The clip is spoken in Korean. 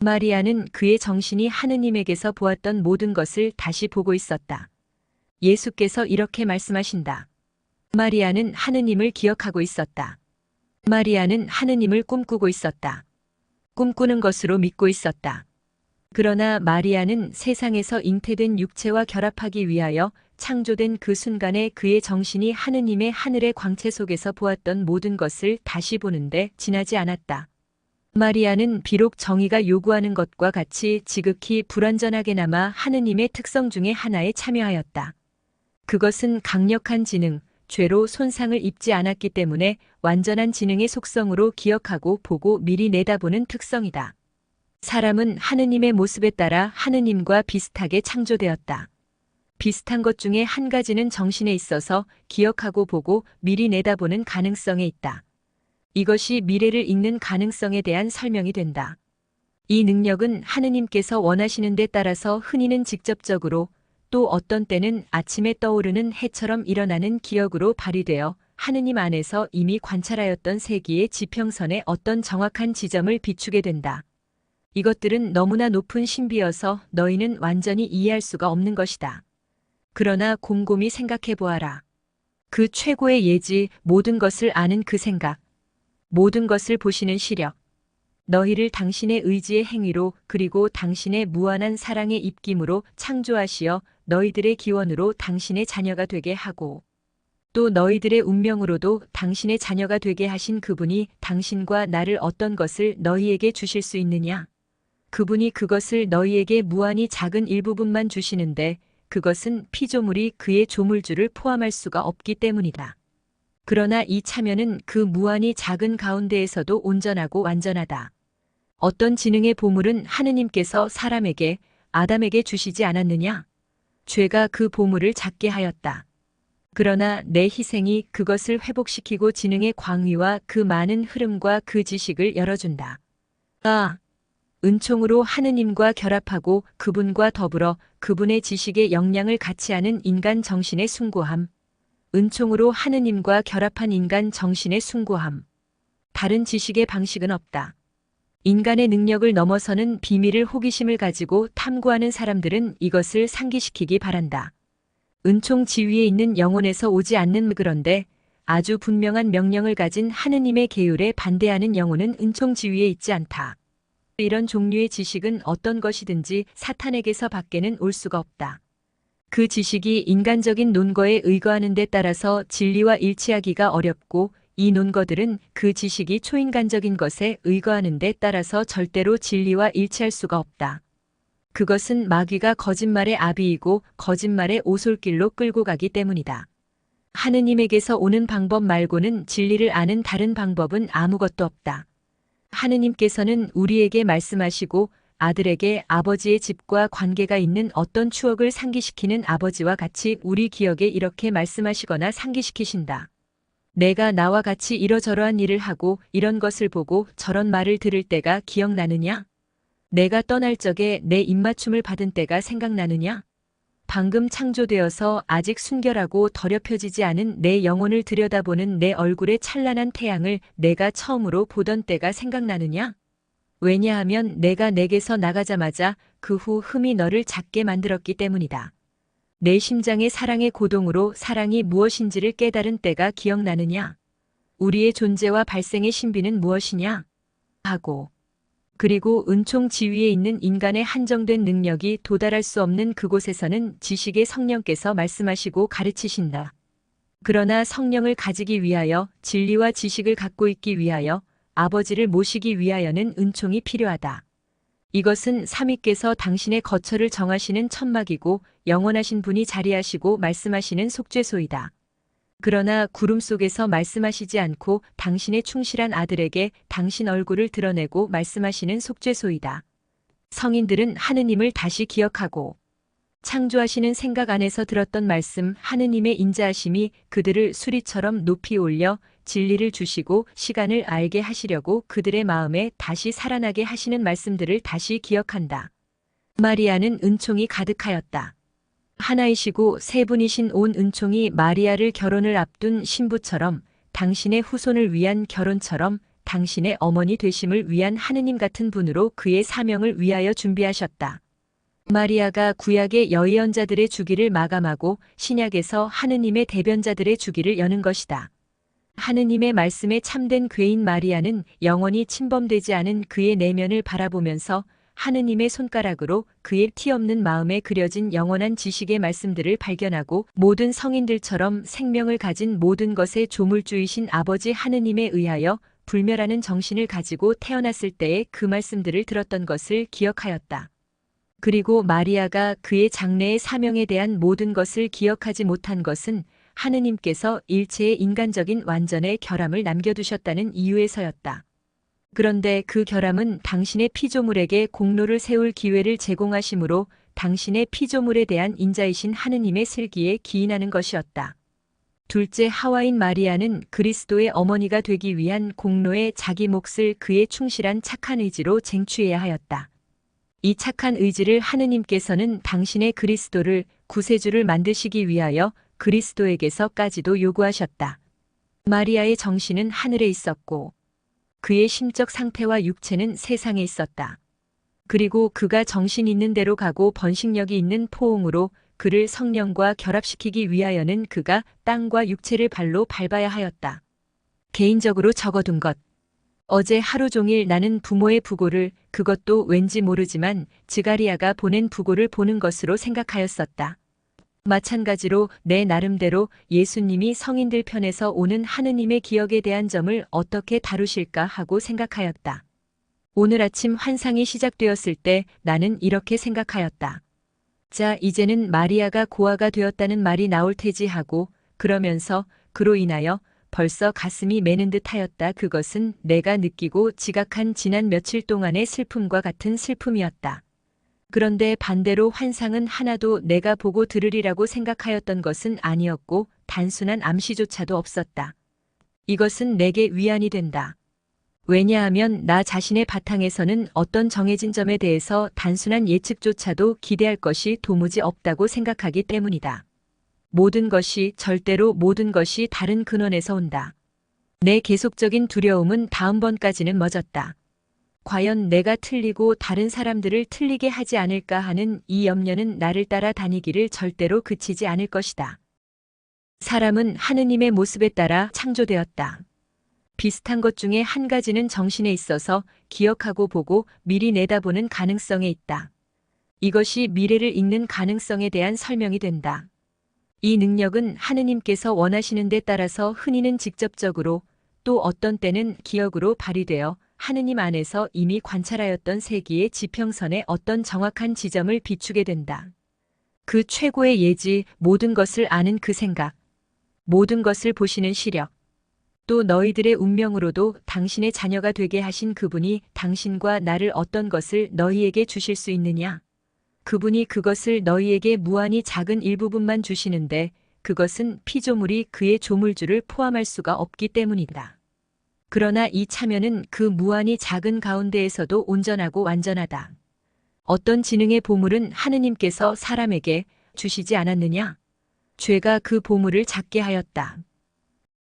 마리아는 그의 정신이 하느님에게서 보았던 모든 것을 다시 보고 있었다. 예수께서 이렇게 말씀하신다. 마리아는 하느님을 기억하고 있었다. 마리아는 하느님을 꿈꾸고 있었다. 꿈꾸는 것으로 믿고 있었다. 그러나 마리아는 세상에서 잉태된 육체와 결합하기 위하여 창조된 그 순간에 그의 정신이 하느님의 하늘의 광채 속에서 보았던 모든 것을 다시 보는데 지나지 않았다. 마리아는 비록 정의가 요구하는 것과 같이 지극히 불완전하게나마 하느님의 특성 중에 하나에 참여하였다. 그것은 강력한 지능, 죄로 손상을 입지 않았기 때문에 완전한 지능의 속성으로 기억하고 보고 미리 내다보는 특성이다. 사람은 하느님의 모습에 따라 하느님과 비슷하게 창조되었다. 비슷한 것 중에 한 가지는 정신에 있어서 기억하고 보고 미리 내다보는 가능성에 있다. 이것이 미래를 읽는 가능성에 대한 설명이 된다. 이 능력은 하느님께서 원하시는 데 따라서 흔히는 직접적으로 또 어떤 때는 아침에 떠오르는 해처럼 일어나는 기억으로 발휘되어 하느님 안에서 이미 관찰하였던 세기의 지평선의 어떤 정확한 지점을 비추게 된다. 이것들은 너무나 높은 신비여서 너희는 완전히 이해할 수가 없는 것이다. 그러나 곰곰이 생각해 보아라. 그 최고의 예지, 모든 것을 아는 그 생각, 모든 것을 보시는 시력, 너희를 당신의 의지의 행위로 그리고 당신의 무한한 사랑의 입김으로 창조하시어 너희들의 기원으로 당신의 자녀가 되게 하고 또 너희들의 운명으로도 당신의 자녀가 되게 하신 그분이 당신과 나를 어떤 것을 너희에게 주실 수 있느냐? 그분이 그것을 너희에게 무한히 작은 일부분만 주시는데 그것은 피조물이 그의 조물주를 포함할 수가 없기 때문이다. 그러나 이 참여는 그 무한히 작은 가운데에서도 온전하고 완전하다. 어떤 지능의 보물은 하느님께서 사람에게, 아담에게 주시지 않았느냐? 죄가 그 보물을 작게 하였다. 그러나 내 희생이 그것을 회복시키고 지능의 광위와 그 많은 흐름과 그 지식을 열어준다. 은총으로 하느님과 결합하고 그분과 더불어 그분의 지식의 역량을 같이 하는 인간 정신의 숭고함. 은총으로 하느님과 결합한 인간 정신의 숭고함. 다른 지식의 방식은 없다. 인간의 능력을 넘어서는 비밀을 호기심을 가지고 탐구하는 사람들은 이것을 상기시키기 바란다. 은총 지위에 있는 영혼에서 오지 않는 그런데 아주 분명한 명령을 가진 하느님의 계율에 반대하는 영혼은 은총 지위에 있지 않다. 이런 종류의 지식은 어떤 것이든지 사탄에게서 밖에는 올 수가 없다. 그 지식이 인간적인 논거에 의거하는 데 따라서 진리와 일치하기가 어렵고 이 논거들은 그 지식이 초인간적인 것에 의거하는 데 따라서 절대로 진리와 일치할 수가 없다. 그것은 마귀가 거짓말의 아비이고 거짓말의 오솔길로 끌고 가기 때문이다. 하느님에게서 오는 방법 말고는 진리를 아는 다른 방법은 아무것도 없다. 하느님께서는 우리에게 말씀하시고 아들에게 아버지의 집과 관계가 있는 어떤 추억을 상기시키는 아버지와 같이 우리 기억에 이렇게 말씀하시거나 상기시키신다. 내가 나와 같이 이러저러한 일을 하고 이런 것을 보고 저런 말을 들을 때가 기억나느냐? 내가 떠날 적에 내 입맞춤을 받은 때가 생각나느냐? 방금 창조되어서 아직 순결하고 더럽혀지지 않은 내 영혼을 들여다보는 내 얼굴의 찬란한 태양을 내가 처음으로 보던 때가 생각나느냐? 왜냐하면 내가 내게서 나가자마자 그 후 흠이 너를 작게 만들었기 때문이다. 내 심장의 사랑의 고동으로 사랑이 무엇인지를 깨달은 때가 기억나느냐? 우리의 존재와 발생의 신비는 무엇이냐? 하고 그리고 은총 지위에 있는 인간의 한정된 능력이 도달할 수 없는 그곳에서는 지식의 성령께서 말씀하시고 가르치신다. 그러나 성령을 가지기 위하여 진리와 지식을 갖고 있기 위하여 아버지를 모시기 위하여는 은총이 필요하다. 이것은 삼위께서 당신의 거처를 정하시는 천막이고 영원하신 분이 자리하시고 말씀하시는 속죄소이다. 그러나 구름 속에서 말씀하시지 않고 당신의 충실한 아들에게 당신 얼굴을 드러내고 말씀하시는 속죄소이다. 성인들은 하느님을 다시 기억하고 창조하시는 생각 안에서 들었던 말씀 하느님의 인자하심이 그들을 수리처럼 높이 올려 진리를 주시고 시간을 알게 하시려고 그들의 마음에 다시 살아나게 하시는 말씀들을 다시 기억한다. 마리아는 은총이 가득하였다. 하나이시고 세 분이신 온 은총이 마리아를 결혼을 앞둔 신부처럼 당신의 후손을 위한 결혼처럼 당신의 어머니 되심을 위한 하느님 같은 분으로 그의 사명을 위하여 준비하셨다. 마리아가 구약의 여예언자들의 주기를 마감하고 신약에서 하느님의 대변자들의 주기를 여는 것이다. 하느님의 말씀에 참된 괴인 마리아는 영원히 침범되지 않은 그의 내면을 바라보면서 하느님의 손가락으로 그의 티 없는 마음에 그려진 영원한 지식의 말씀들을 발견하고 모든 성인들처럼 생명을 가진 모든 것의 조물주이신 아버지 하느님에 의하여 불멸하는 정신을 가지고 태어났을 때의 그 말씀들을 들었던 것을 기억하였다. 그리고 마리아가 그의 장래의 사명에 대한 모든 것을 기억하지 못한 것은 하느님께서 일체의 인간적인 완전의 결함을 남겨두셨다는 이유에서였다. 그런데 그 결함은 당신의 피조물에게 공로를 세울 기회를 제공하심으로 당신의 피조물에 대한 인자이신 하느님의 슬기에 기인하는 것이었다. 둘째 하와인 마리아는 그리스도의 어머니가 되기 위한 공로에 자기 몫을 그의 충실한 착한 의지로 쟁취해야 하였다. 이 착한 의지를 하느님께서는 당신의 그리스도를 구세주를 만드시기 위하여 그리스도에게서까지도 요구하셨다. 마리아의 정신은 하늘에 있었고 그의 심적 상태와 육체는 세상에 있었다. 그리고 그가 정신 있는 대로 가고 번식력이 있는 포옹으로 그를 성령과 결합시키기 위하여는 그가 땅과 육체를 발로 밟아야 하였다. 개인적으로 적어둔 것. 어제 하루 종일 나는 부모의 부고를, 그것도 왠지 모르지만 즈가리아가 보낸 부고를 보는 것으로 생각하였었다. 마찬가지로 내 나름대로 예수님이 성인들 편에서 오는 하느님의 기억에 대한 점을 어떻게 다루실까 하고 생각하였다. 오늘 아침 환상이 시작되었을 때 나는 이렇게 생각하였다. 자, 이제는 마리아가 고아가 되었다는 말이 나올 테지 하고, 그러면서 그로 인하여 벌써 가슴이 메는 듯 하였다. 그것은 내가 느끼고 지각한 지난 며칠 동안의 슬픔과 같은 슬픔이었다. 그런데 반대로 환상은 하나도 내가 보고 들으리라고 생각하였던 것은 아니었고 단순한 암시조차도 없었다. 이것은 내게 위안이 된다. 왜냐하면 나 자신의 바탕에서는 어떤 정해진 점에 대해서 단순한 예측조차도 기대할 것이 도무지 없다고 생각하기 때문이다. 모든 것이, 절대로 모든 것이 다른 근원에서 온다. 내 계속적인 두려움은 다음번까지는 멎었다. 과연 내가 틀리고 다른 사람들을 틀리게 하지 않을까 하는 이 염려는 나를 따라 다니기를 절대로 그치지 않을 것이다. 사람은 하느님의 모습에 따라 창조되었다. 비슷한 것 중에 한 가지는 정신에 있어서 기억하고 보고 미리 내다보는 가능성에 있다. 이것이 미래를 읽는 가능성에 대한 설명이 된다. 이 능력은 하느님께서 원하시는 데 따라서 흔히는 직접적으로 또 어떤 때는 기억으로 발휘되어 하느님 안에서 이미 관찰하였던 세기의 지평선의 어떤 정확한 지점을 비추게 된다. 그 최고의 예지, 모든 것을 아는 그 생각, 모든 것을 보시는 시력, 또 너희들의 운명으로도 당신의 자녀가 되게 하신 그분이 당신과 나를 어떤 것을 너희에게 주실 수 있느냐? 그분이 그것을 너희에게 무한히 작은 일부분만 주시는데 그것은 피조물이 그의 조물주를 포함할 수가 없기 때문이다. 그러나 이 참여는 그 무한히 작은 가운데에서도 온전하고 완전하다. 어떤 지능의 보물은 하느님께서 사람에게 주시지 않았느냐? 죄가 그 보물을 작게 하였다.